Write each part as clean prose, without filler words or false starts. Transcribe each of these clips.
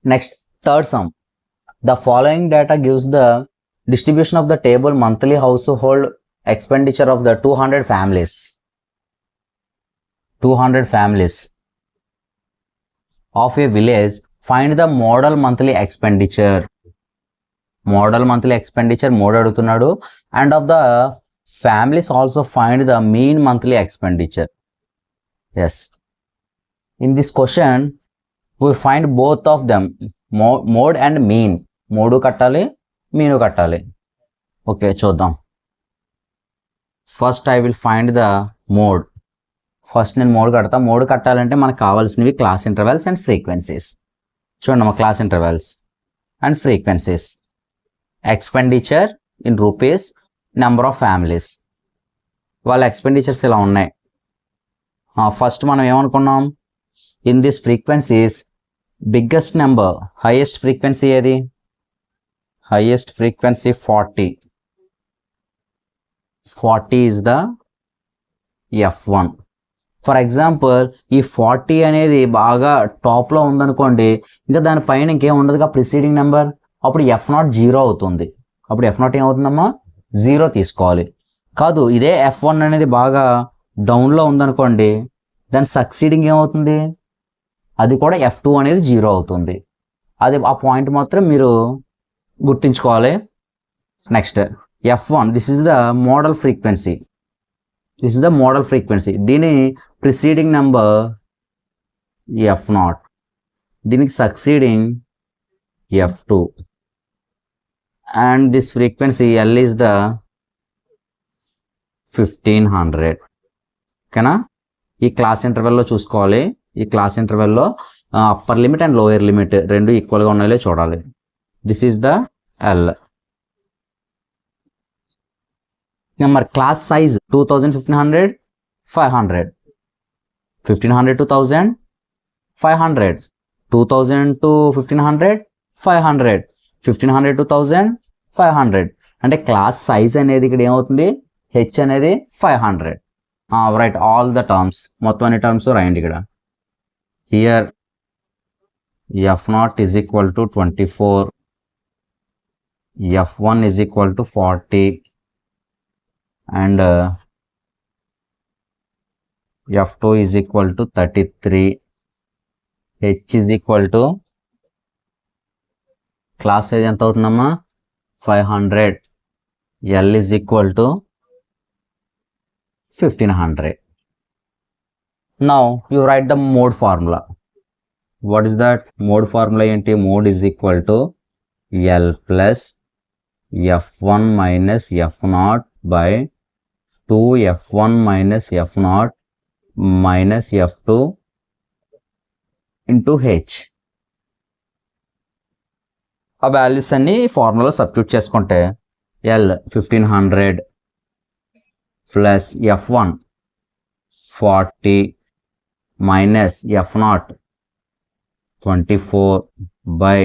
Next, third sum. The following data gives the distribution of the table monthly household expenditure of the 200 families. 200 families of a village. Find the model monthly expenditure. Model monthly expenditure mode adugutunnadu, and of the families also find the mean monthly expenditure. Yes, in this question we find both of them, mode and mean. Mode kattali, mean kattali. Okay, చూద్దాం. First I will find the mode. First నేను mode కడతా. Mode కట్టాలంటే మనకు కావాల్సినవి class intervals and frequencies. చూడండి మా class intervals and frequencies. Expenditure in rupees, number of families. వాళ్ళ expenditures ఇలా ఉన్నాయి. ఫస్ట్ మనం ఏమనుకున్నాం, in this frequencies biggest number, highest frequency ఏది? Highest frequency 40. 40 is the F1. For example ఈ 40 అనేది బాగా టాప్లో ఉందనుకోండి, ఇంకా దానిపైన ఇంకేం ఉండదుగా ప్రిసీడింగ్ నెంబర్. అప్పుడు F0 0 అవుతుంది. అప్పుడు F0 ఏమవుతుందమ్మా? 0 తీసుకోవాలి. కాదు, ఇదే F1 అనేది బాగా డౌన్లో ఉందనుకోండి, దాని సక్సీడింగ్ ఏమవుతుంది? అది కూడా F2 అనేది 0 అవుతుంది. అది ఆ పాయింట్ మాత్రం మీరు గుర్తుంచుకోవాలి. Next F1, this is the model frequency. This is the model frequency. దీని preceding number F0. దీనికి succeeding F2. And this frequency L is the 1500. ఓకేనా? ఈ క్లాస్ ఇంటర్వెల్లో చూసుకోవాలి. ఈ క్లాస్ ఇంటర్వెల్లో upper limit and lower limit రెండు ఈక్వల్గా ఉన్నాయో చూడాలి. This is the L. Number class size 2000, 1500, 500. 1500 to 1000, 500. 2000 to 1500, 500. 1500 to 1000, 500. అంటే క్లాస్ సైజ్ అనేది ఇక్కడ ఏమవుతుంది? హెచ్ అనేది 500. రైట్ ఆల్ ద టర్మ్స్, మొత్తం అన్ని టర్మ్స్ రాయండి ఇక్కడ. Here F0 is equal to 24. F1 is equal to 40. And F2 is equal to 33. H is equal to class size ఎంత అవుతుందమ్మా? 500. L is equal to 1500. Now you write the mode formula. What is that? Mode formula ఏంటి? Mode is equal to L plus F1 minus F0 by 2F1 minus F0 minus F2 into H. ఆ values అన్ని formula substitute చేసుకుంటే L 1500 plus F1 40 minus F0 24 by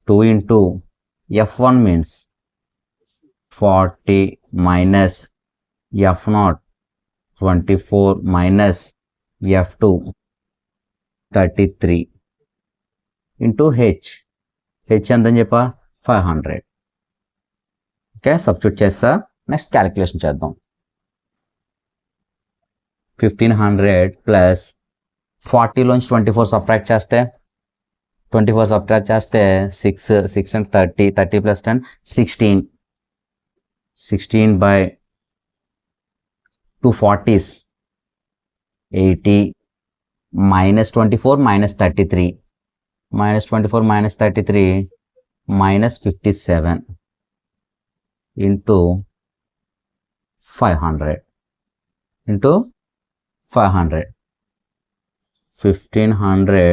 2 into F1 means 40 minus F0 24 minus F2 33 into H. H ఎంతని చెప్పా? 500. Okay, substitute చేస్తా. Next calculation చేద్దాం. 1500 plus 40లోంచి 24 subtract చేస్తే 24 subtract చేస్తే 6 and 30 plus 10 16 by 2 40s 80 minus 24 minus 33 minus 24 minus 33 minus 57 into 500 into 500. 1500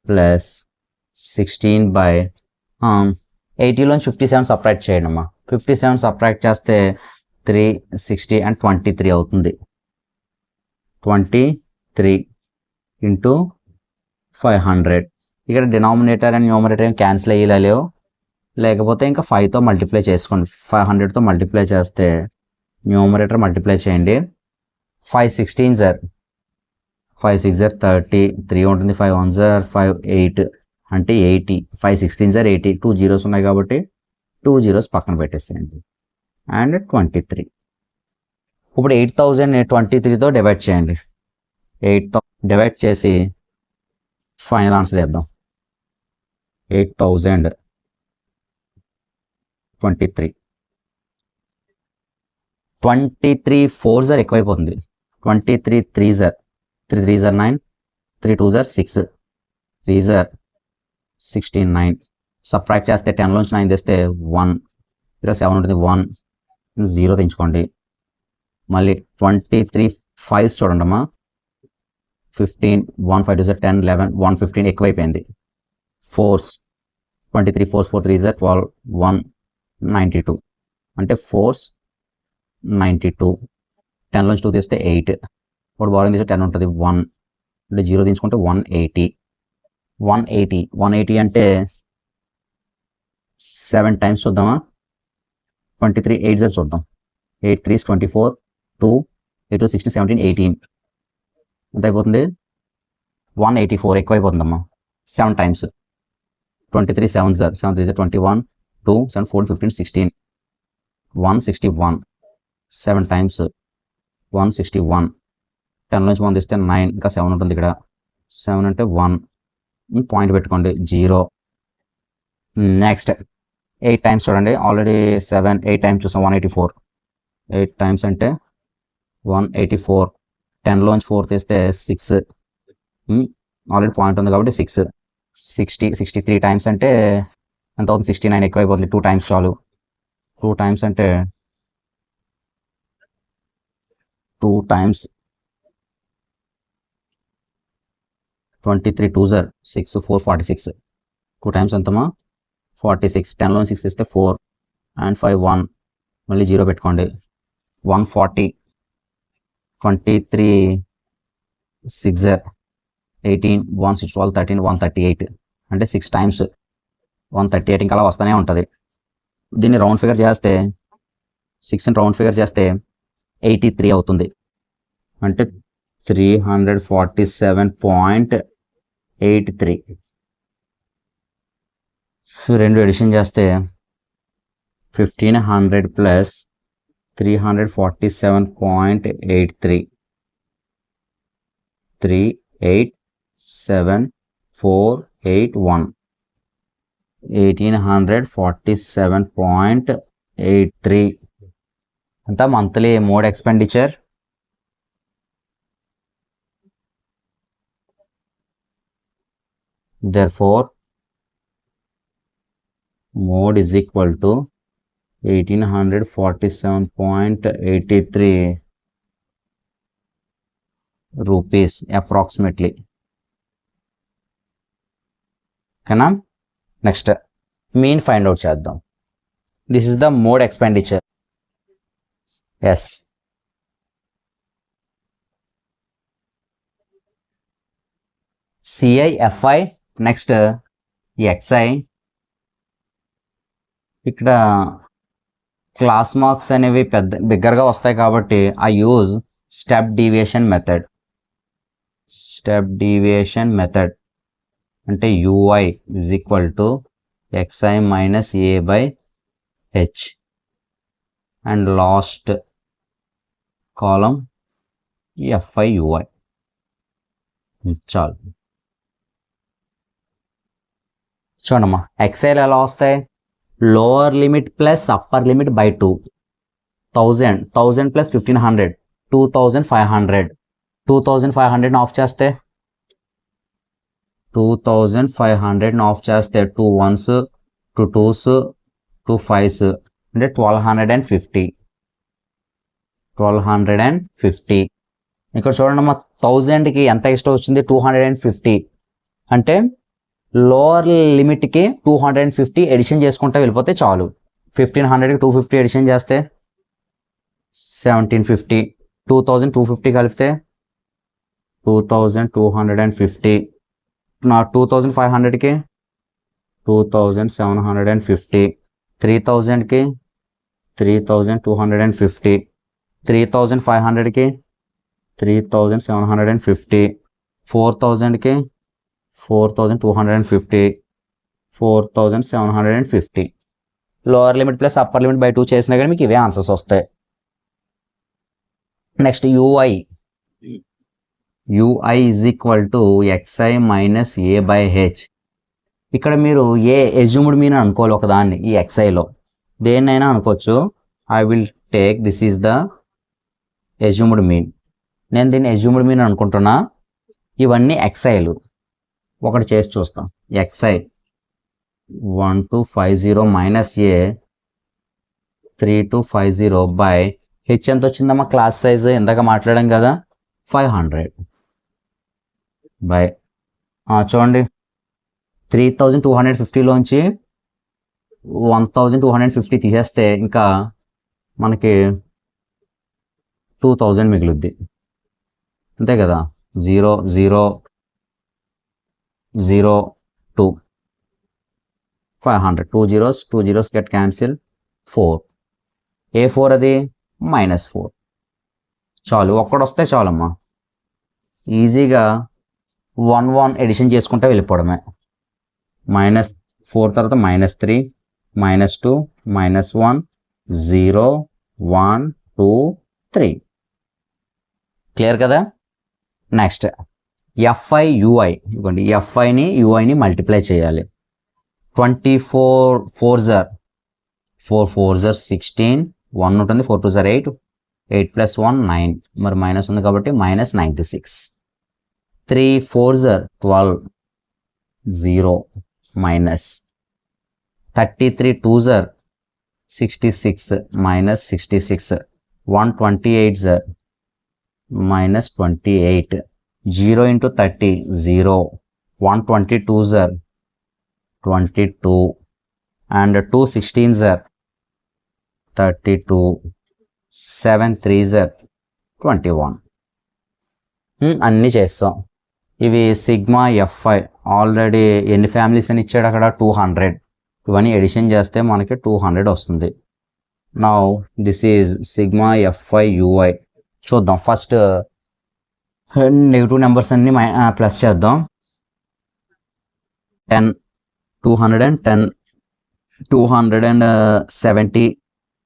plus 16 by 80లోంచి 57 subtract చేయండి అమ్మా. 57 subtract చేస్తే 3 60 and 23 అవుతుంది. 23 into 500. ఇక్కడ డినామినేటర్ అండ్ న్యూమరేటర్ క్యాన్సిల్ అయ్యేలా లేవు, లేకపోతే ఇంకా 5తో మల్టిప్లై చేసుకోండి. 500తో మల్టిప్లై చేస్తే న్యూమరేటర్ మల్టిప్లై చేయండి. 5 16 సార్, 5 6 30, 3 ఉంటుంది, 5 1 5 8 అంటే 80, 5 16 సార్ 80, 2 జీరోస్ ఉన్నాయి కాబట్టి 2 జీరోస్ పక్కన పెట్టేసేయండి అండ్ 23. ఇప్పుడు 8000 23తో డివైడ్ చేయండి. 8000 డివైడ్ చేసి ఫైనల్ ఆన్సర్ వేద్దాం. 8023. 23 4 సార్ ఎక్కువైపోతుంది. 23 3 sir 3 3 sir 9, 3 2 sir 6, 3 sir 69. Subtract చేస్తే 10లోంచి 9 తెస్తే 1, ఇక్కడ 7 ఉంటుంది, 1 0 తెంచుకోండి. మళ్ళీ 23 5 చూడండి అమ్మా, 15 1 5 2 సార్ 10 11 1 15 ఎక్కువైపోయింది. 4s 23 4 4 3 సార్ 12 1 92 అంటే 4s 92. 10లోంచి 2 తీస్తే 8, ఇప్పుడు బాగా తీస్తే 10 ఉంటుంది, 1 అంటే 0 తీసుకుంటే 180. 180 అంటే 7 టైమ్స్ చూద్దామా. 23 8 సార్ చూద్దాం. 8 3 24, 2 8 2 16 17 18 ఎంత అయిపోతుంది, 184 ఎక్కువైపోతుందమ్మా. 7 టైమ్స్ 23 7 సార్ 7 3 సార్ 21 2 7 4 15 16 161. 7 టైమ్స్ 161. 10లోంచి 1 తీస్తే 9, ఇంకా 7 ఉంటుంది ఇక్కడ. 7 అంటే 1 పాయింట్ పెట్టుకోండి 0. నెక్స్ట్ 8 టైమ్స్ చూడండి, ఆల్రెడీ 7 8 టైమ్స్ చూసాం 184. 8 టైమ్స్ అంటే 184. 10లోంచి 4 తీస్తే 6, ఆల్రెడీ పాయింట్ ఉంది కాబట్టి 6. 63 టైమ్స్ అంటే ఎంత అవుతుంది, 69 ఎక్కువైపోతుంది. 2 టైమ్స్ చాలు. 2 టైమ్స్ అంటే 2 టైమ్స్ 23 2 సార్ 6 4 46. 2 టైమ్స్ ఎంతమా 46. 10లోంచి 6 ఇస్తే 4 అండ్ 5 1 మళ్ళీ 0 పెట్టుకోండి. 140. 23 6 సార్ 18 1 6 12 13 138 అంటే 6 టైమ్స్ 138. ఇంకా అలా వస్తూనే ఉంటుంది. దీన్ని రౌండ్ ఫిగర్ చేస్తే 6ని రౌండ్ ఫిగర్ చేస్తే 83 అవుతుంది. అంటే 347.83. రెండు ఎడిషన్ చేస్తే 1500 ప్లస్ 347.83 387,481 1847.83 అంతా monthly mode expenditure. Therefore, mode is equal to 1847.83 rupees approximately. ఓకేనా. నెక్స్ట్ మీన్ ఫైండ్ అవుట్ చేద్దాం. This is the mode expenditure. Yes, C I F I next X I. ఇక్కడ క్లాస్ మార్క్స్ అనేవి బిగ్గరగా వస్తాయి కాబట్టి I use step deviation method. Step deviation method అంటే ui is equal to xi minus a by h and last column fi ui. చాలు. చూడమ్మా, exhale ఎలా వస్తాయి, lower limit plus upper limit by 2. 1000 plus 1500 2500. 2500 of చేస్తే 2500 of చేస్తే 2 1s 2 2s 2 5s అంటే 1250. ఇక్కడ చూడండి అమ్మా, 1000కి ఎంత ఎక్స్ట్రా వచ్చింది, 250. అంటే లోవర్ లిమిట్కి 250 ఎడిషన్ చేసుకుంటే వెళ్ళిపోతే చాలు. 1500కి 250 ఎడిషన్ చేస్తే 1750. 2250 కలిపితే 2250. నా 2500కి 2750. 3000కి 3250. 3500కి 3750. 4000కి 4250, 4750. Lower limit plus upper limit by 2 చేసినా కానీ మీకు ఇవే ఆన్సర్స్ వస్తాయి. Next UI is equal to xi minus A by H. ఇక్కడ మీరు ఏ ఎజ్యూమ్డ్ మీన్ అనుకోవాలి ఒకదాన్ని, ఈ xiలో దేన్నైనా అనుకోవచ్చు. I will take this is the assumed mean. నేను దీన్ని ఎజ్యూమ్డ్ మీన్ అనుకుంటున్నా. ఇవన్నీ xiలు. ఒకటి చేసి చూస్తాం. xi 1250 minus A 3250 by H ఎంత వచ్చిందమ్మా క్లాస్ సైజ్ ఇందాక మాట్లాడాం కదా 500 బై చూడండి 3250లోంచి 1250 తీసేస్తే ఇంకా మనకి 2000 మిగులుద్ది అంతే కదా. 0 0 0 2 500 2 zeros get cancel 4 A4 అది -4. చాలు ఒక్కడొస్తే చాలమ్మా. ఈజీగా 1 1 ఎడిషన్ చేసుకుంటే వెళ్ళిపోవడమే. -4 తర్వాత -3 -2 -1 0 1 2 3. క్లియర్ కదా. నెక్స్ట్ ఎఫ్ఐ యూఐ ఇవ్వండి. ఎఫ్ఐని యూఐని మల్టిప్లై చేయాలి. 24 4s 16 1 ఉంటుంది 4 2s 8 8 + 1 9 మరి మైనస్ ఉంది కాబట్టి -96 3 4s 12 0 minus 33 2s 66 -66 128s -28 0 × 30 0 122s 22 and 2 16s 32 7 3s 21. అన్నీ చేస్తాం. ఇవి సిగ్మా ఎఫ్ఐ ఆల్రెడీ ఎన్ని ఫ్యామిలీస్ అని ఇచ్చాడు అక్కడ 200. ఇవన్నీ ఎడిషన్ చేస్తే మనకి 200 వస్తుంది. Now this is sigma f i U I. చూద్దాం. ఫస్ట్ నెగిటివ్ నెంబర్స్ అన్ని ప్లస్ చేద్దాం. 10 210 270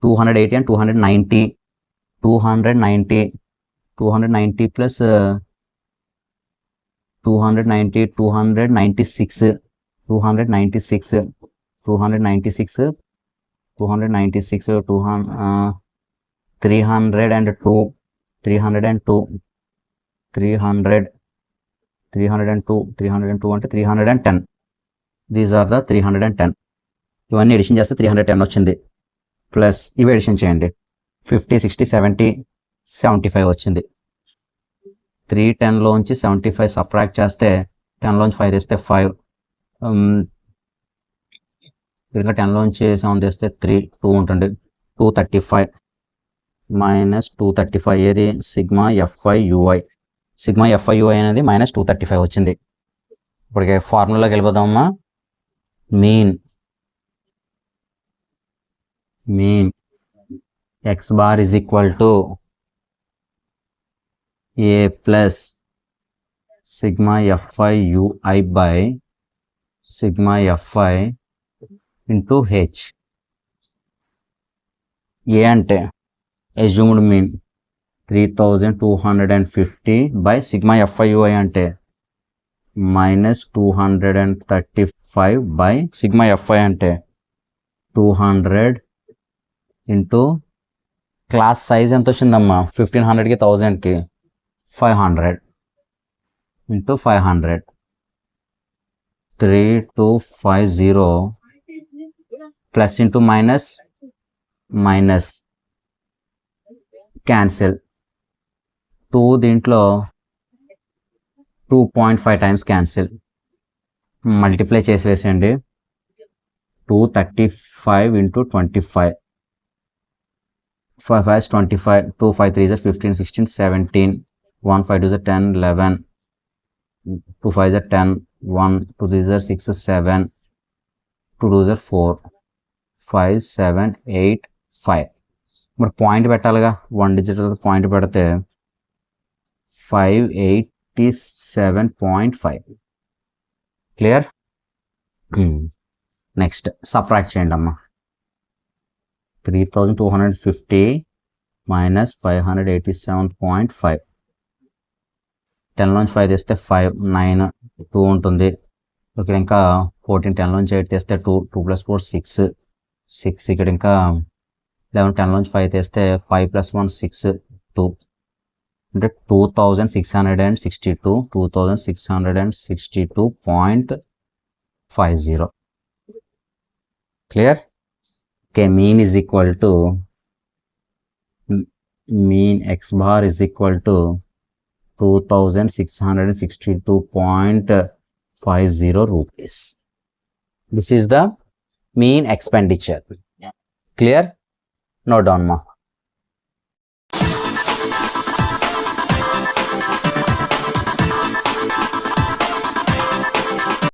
280 and 290 290 290 plus 290 296 296 296 296 302 302 300 302 302 అంటే 310. These are the 310. ఇవన్నీ ఎడిషన్ చేస్తే 310 వచ్చింది. ప్లస్ ఇవి ఎడిషన్ చేయండి. 50 60 70 75 వచ్చింది. 310లోంచి 75 సబ్ట్రాక్ట్ చేస్తే 10లోంచి 5 తీస్తే 5 ఇంకా 10లోంచి 7 తీస్తే 3 2 ఉంటుంది 235 -235 ఏది sigma f i u i. Sigma f i u i అనేది -235 వచ్చింది. ఇప్పటికే ఫార్ములాకి వెళ్ళిపోదామమ్మా. Mean x bar is equal to a plus sigma fi ui by sigma fi into h. a అంటే assumed mean 3250 by sigma fi ui అంటే -235 by sigma fi అంటే 200 into class size ఎంత వచ్చిందమ్మా 1500కి 1000కి 500 into 500 3250 plus into minus cancel 2 దీంట్లో 2.5 times cancel. Multiply చేసి వేసేయండి. 235 into 25 5 5 25 2 5 3 15 16 17 1 5 2 10 11 2 5 10 1 2 3 6 7 2 2 4 5 7 8 5. మరి point పెట్టాలిగా. 1 digit point పెడితే 587.5 క్లియర్. నెక్స్ట్ సబ్ట్రాక్ట్ చేయండి అమ్మా. 3250 మైనస్ 587.5. 10 నుంచి 5 తీస్తే 5, 9, 2 ఉంటుంది. ఇక్కడ ఇంకా 14, 10 నుంచి 8 తీస్తే 2, 2 + 4 6, 6. ఇక్కడ ఇంకా 11, 10 నుంచి 5 తీస్తే 5 + 1 6, 2. అంటే 2662.50. Clear. Okay, mean is equal to mean x bar is equal to 2662.50 rupees. This is the mean expenditure. Clear? Note down ma.